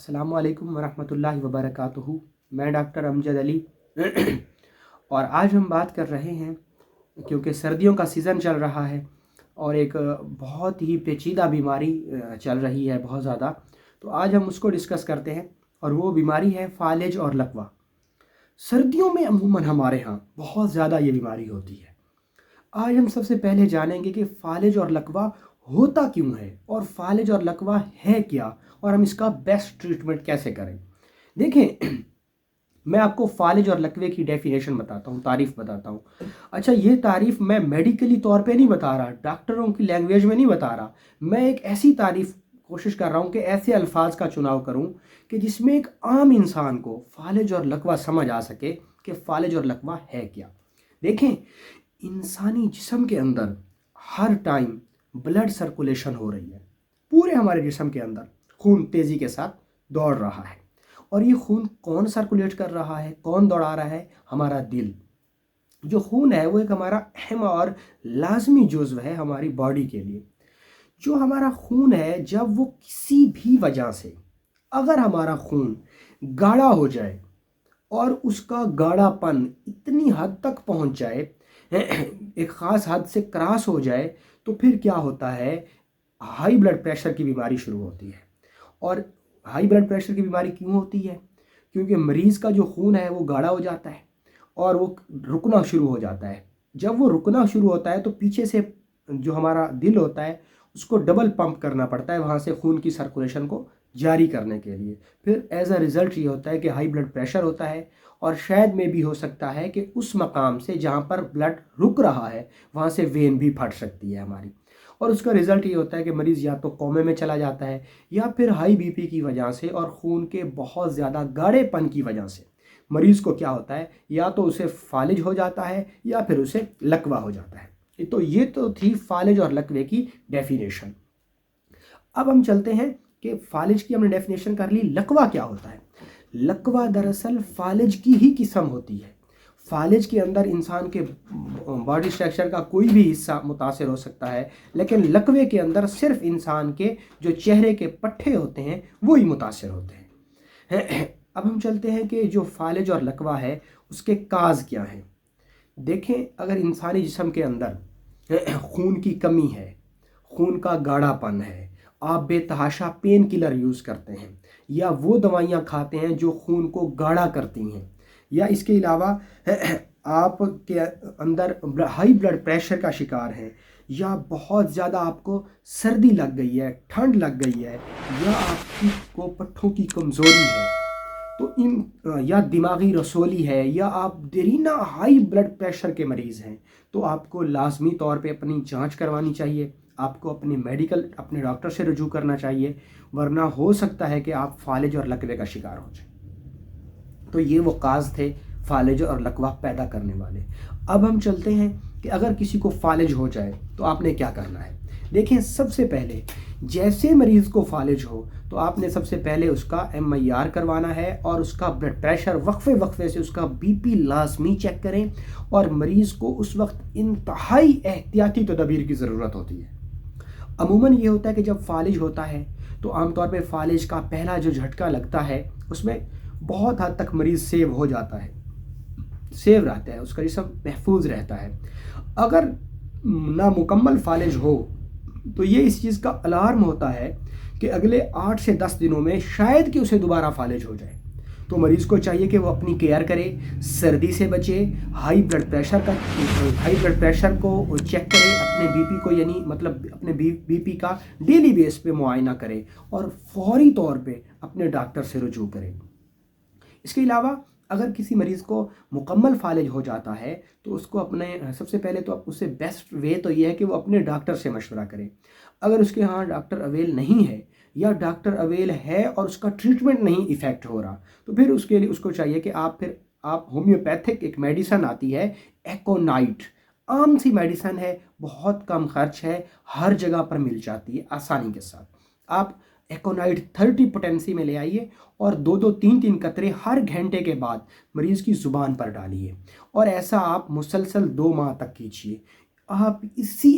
السلام علیکم ورحمۃ اللہ وبرکاتہ۔ میں ڈاکٹر امجد علی اور آج ہم بات کر رہے ہیں، کیونکہ سردیوں کا سیزن چل رہا ہے اور ایک بہت ہی پیچیدہ بیماری چل رہی ہے بہت زیادہ، تو آج ہم اس کو ڈسکس کرتے ہیں اور وہ بیماری ہے فالج اور لکوہ۔ سردیوں میں عموماً ہمارے ہاں بہت زیادہ یہ بیماری ہوتی ہے۔ آج ہم سب سے پہلے جانیں گے کہ فالج اور لکوہ ہوتا کیوں ہے اور فالج اور لکوہ ہے کیا، اور ہم اس کا بیسٹ ٹریٹمنٹ کیسے کریں۔ دیکھیں، میں آپ کو فالج اور لکوے کی ڈیفینیشن بتاتا ہوں، تعریف بتاتا ہوں۔ اچھا، یہ تعریف میں میڈیکلی طور پہ نہیں بتا رہا، ڈاکٹروں کی لینگویج میں نہیں بتا رہا، میں ایک ایسی تعریف کوشش کر رہا ہوں کہ ایسے الفاظ کا چناؤ کروں کہ جس میں ایک عام انسان کو فالج اور لکوہ سمجھ آ سکے کہ فالج اور لکوہ ہے کیا۔ دیکھیں، انسانی جسم کے اندر ہر ٹائم بلڈ سرکولیشن ہو رہی ہے، پورے ہمارے جسم کے اندر خون تیزی کے ساتھ دوڑ رہا ہے، اور یہ خون کون سرکولیٹ کر رہا ہے، کون دوڑا رہا ہے؟ ہمارا دل۔ جو خون ہے وہ ایک ہمارا اہم اور لازمی جزو ہے ہماری باڈی کے لیے۔ جو ہمارا خون ہے، جب وہ کسی بھی وجہ سے اگر ہمارا خون گاڑھا ہو جائے اور اس کا گاڑھا پن اتنی حد تک پہنچ جائے، ایک خاص حد سے کراس ہو جائے، تو پھر کیا ہوتا ہے؟ ہائی بلڈ پریشر کی بیماری شروع ہوتی ہے۔ اور ہائی بلڈ پریشر کی بیماری کیوں ہوتی ہے؟ کیونکہ مریض کا جو خون ہے وہ گاڑھا ہو جاتا ہے اور وہ رکنا شروع ہو جاتا ہے۔ جب وہ رکنا شروع ہوتا ہے تو پیچھے سے جو ہمارا دل ہوتا ہے اس کو ڈبل پمپ کرنا پڑتا ہے وہاں سے خون کی سرکولیشن کو جاری کرنے کے لیے۔ پھر ایز اے ریزلٹ یہ ہوتا ہے کہ ہائی بلڈ پریشر ہوتا ہے، اور شاید میں بھی ہو سکتا ہے کہ اس مقام سے جہاں پر بلڈ رک رہا ہے وہاں سے وین بھی پھٹ سکتی ہے ہماری، اور اس کا رزلٹ یہ ہوتا ہے کہ مریض یا تو کومے میں چلا جاتا ہے، یا پھر ہائی بی پی کی وجہ سے اور خون کے بہت زیادہ گاڑھے پن کی وجہ سے مریض کو کیا ہوتا ہے؟ یا تو اسے فالج ہو جاتا ہے یا پھر اسے لکوہ ہو جاتا ہے۔ تو یہ تو تھی فالج اور لکوے کی ڈیفینیشن۔ اب ہم چلتے ہیں کہ فالج کی ہم نے ڈیفینیشن کر لی، لکوہ کیا ہوتا ہے؟ لکوہ دراصل فالج کی ہی قسم ہوتی ہے۔ فالج کے اندر انسان کے باڈی اسٹرکچر کا کوئی بھی حصہ متاثر ہو سکتا ہے، لیکن لکوے کے اندر صرف انسان کے جو چہرے کے پٹھے ہوتے ہیں وہی متاثر ہوتے ہیں۔ اب ہم چلتے ہیں کہ جو فالج اور لکوہ ہے اس کے کاز کیا ہیں۔ دیکھیں، اگر انسانی جسم کے اندر خون کی کمی ہے، خون کا گاڑھا پن ہے، آپ بے تحاشا پین کلر یوز کرتے ہیں یا وہ دوائیاں کھاتے ہیں جو خون کو گاڑھا کرتی ہیں، یا اس کے علاوہ آپ کے اندر ہائی بلڈ پریشر کا شکار ہیں، یا بہت زیادہ آپ کو سردی لگ گئی ہے، ٹھنڈ لگ گئی ہے، یا آپ کو پٹھوں کی کمزوری ہے، تو یا دماغی رسولی ہے، یا آپ دیرینہ ہائی بلڈ پریشر کے مریض ہیں، تو آپ کو لازمی طور پہ اپنی جانچ کروانی چاہیے، آپ کو اپنے ڈاکٹر سے رجوع کرنا چاہیے، ورنہ ہو سکتا ہے کہ آپ فالج اور لکوے کا شکار ہو جائیں۔ تو یہ وہ کاز تھے فالج اور لکوہ پیدا کرنے والے۔ اب ہم چلتے ہیں کہ اگر کسی کو فالج ہو جائے تو آپ نے کیا کرنا ہے۔ دیکھیں، سب سے پہلے جیسے مریض کو فالج ہو تو آپ نے سب سے پہلے اس کا MIR کروانا ہے، اور اس کا بلڈ پریشر وقفے سے اس کا BP لازمی چیک کریں، اور مریض کو اس وقت انتہائی احتیاطی تدابیر کی ضرورت ہوتی ہے۔ عموماً یہ ہوتا ہے کہ جب فالج ہوتا ہے تو عام طور پہ فالج کا پہلا جو جھٹکا لگتا ہے اس میں بہت حد تک مریض سیو ہو جاتا ہے، سیو رہتا ہے، اس کا جسم محفوظ رہتا ہے۔ اگر نامکمل فالج ہو تو یہ اس چیز کا الارم ہوتا ہے کہ اگلے 8 سے 10 دنوں میں شاید کہ اسے دوبارہ فالج ہو جائے۔ تو مریض کو چاہیے کہ وہ اپنی کیئر کرے، سردی سے بچے، ہائی بلڈ پریشر کو چیک کرے، اپنے BP کو مطلب اپنے BP کا ڈیلی بیس پہ معائنہ کرے، اور فوری طور پہ اپنے ڈاکٹر سے رجوع کرے۔ اس کے علاوہ اگر کسی مریض کو مکمل فالج ہو جاتا ہے تو اس کو سب سے پہلے تو اس سے بیسٹ وے تو یہ ہے کہ وہ اپنے ڈاکٹر سے مشورہ کرے۔ اگر اس کے ہاں ڈاکٹر اویل نہیں ہے، یا ڈاکٹر اویل ہے اور اس کا ٹریٹمنٹ نہیں ایفیکٹ ہو رہا، تو پھر اس کے لیے اس کو چاہیے کہ آپ ہومیوپیتھک ایک میڈیسن آتی ہے ایکونائٹ، عام سی میڈیسن ہے، بہت کم خرچ ہے، ہر جگہ پر مل جاتی ہے آسانی کے ساتھ۔ آپ ایکونائٹ 30 پوٹینسی میں لے آئیے، اور 2-3 قطرے ہر گھنٹے کے بعد مریض کی زبان پر ڈالیے، اور ایسا آپ مسلسل 2 ماہ تک کیجیے۔ آپ اسی